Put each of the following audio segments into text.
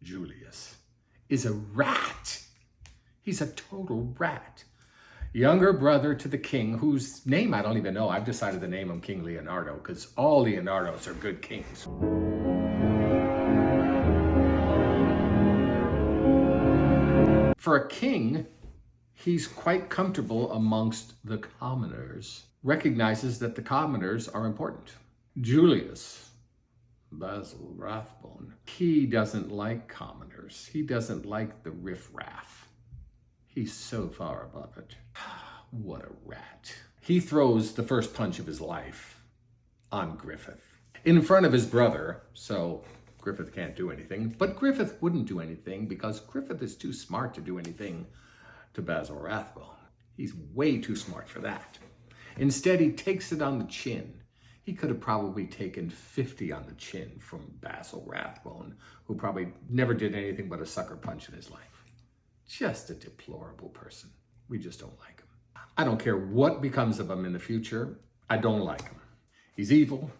Julius, is a rat. He's a total rat. Younger brother to the king, whose name I don't even know. I've decided to name him King Leonardo because all Leonardos are good kings. For a king, he's quite comfortable amongst the commoners, recognizes that the commoners are important. Julius, Basil Rathbone, he doesn't like commoners. He doesn't like the riffraff. He's so far above it. What a rat. He throws the first punch of his life on Griffith in front of his brother, so Griffith can't do anything. But Griffith wouldn't do anything because Griffith is too smart to do anything to Basil Rathbone. He's way too smart for that. Instead, he takes it on the chin. He could have probably taken 50 on the chin from Basil Rathbone, who probably never did anything but a sucker punch in his life. Just a deplorable person. We just don't like him. I don't care what becomes of him in the future. I don't like him. He's evil,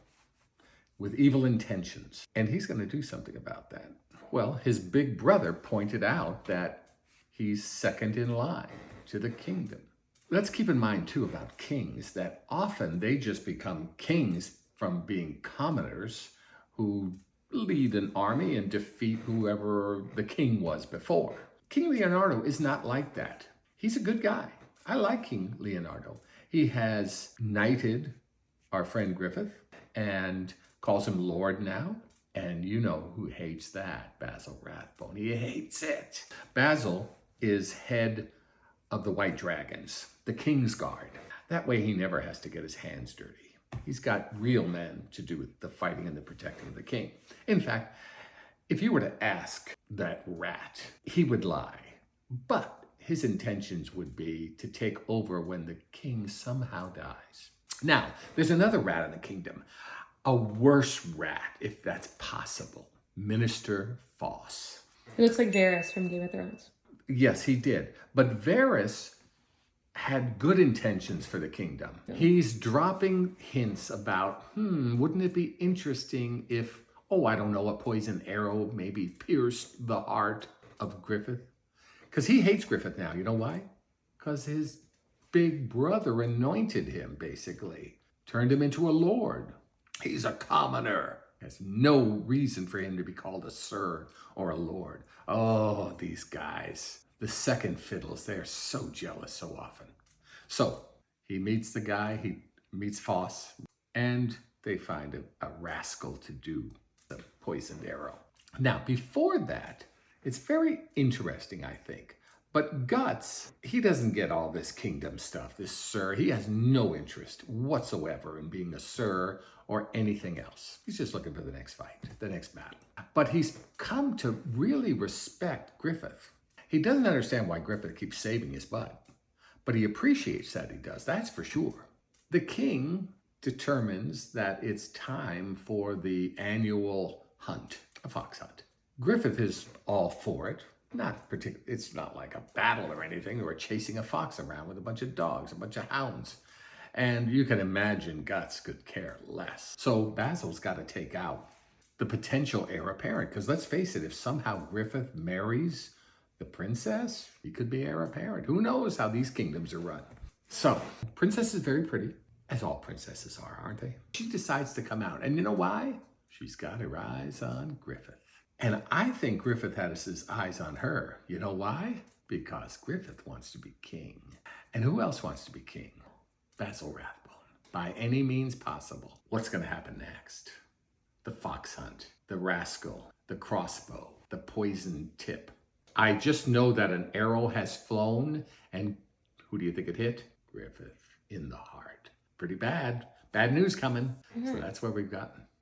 with evil intentions. And he's going to do something about that. Well, his big brother pointed out that he's second in line to the kingdom. Let's keep in mind, too, about kings, that often they just become kings from being commoners who lead an army and defeat whoever the king was before. King Leonardo is not like that. He's a good guy. I like King Leonardo. He has knighted our friend Griffith and calls him Lord now. And you know who hates that? Basil Rathbone. He hates it. Basil is head of the White Dragons, the King's Guard. That way he never has to get his hands dirty. He's got real men to do with the fighting and the protecting of the king. In fact, if you were to ask that rat, he would lie. But his intentions would be to take over when the king somehow dies. Now, there's another rat in the kingdom, a worse rat, if that's possible. Minister Foss. It looks like Varys from Game of Thrones. Yes, he did. But Varys had good intentions for the kingdom. He's dropping hints about, wouldn't it be interesting if, I don't know, a poison arrow maybe pierced the heart of Griffith? Because he hates Griffith now. You know why? Because his big brother anointed him, basically. Turned him into a lord. He's a commoner. There's no reason for him to be called a sir or a lord. Oh, these guys. The second fiddles, they're so jealous so often. So he meets the guy, he meets Foss, and they find a rascal to do the poisoned arrow. Now, before that, it's very interesting, I think. But Guts, he doesn't get all this kingdom stuff, this sir. He has no interest whatsoever in being a sir or anything else. He's just looking for the next fight, the next battle. But he's come to really respect Griffith. He doesn't understand why Griffith keeps saving his butt, but he appreciates that he does, that's for sure. The king determines that it's time for the annual hunt, a fox hunt. Griffith is all for it. It's not like a battle or anything, or chasing a fox around with a bunch of dogs, a bunch of hounds. And you can imagine Guts could care less. So Basil's got to take out the potential heir apparent, because let's face it, if somehow Griffith marries the princess, he could be heir apparent. Who knows how these kingdoms are run? So, princess is very pretty, as all princesses are, aren't they? She decides to come out. And you know why? She's got her eyes on Griffith. And I think Griffith has his eyes on her. You know why? Because Griffith wants to be king. And who else wants to be king? Basil Rathbone. By any means possible. What's going to happen next? The fox hunt, the rascal, the crossbow, the poison tip. I just know that an arrow has flown, and who do you think it hit? Griffith in the heart. Pretty bad. Bad news coming. So that's where we've gotten.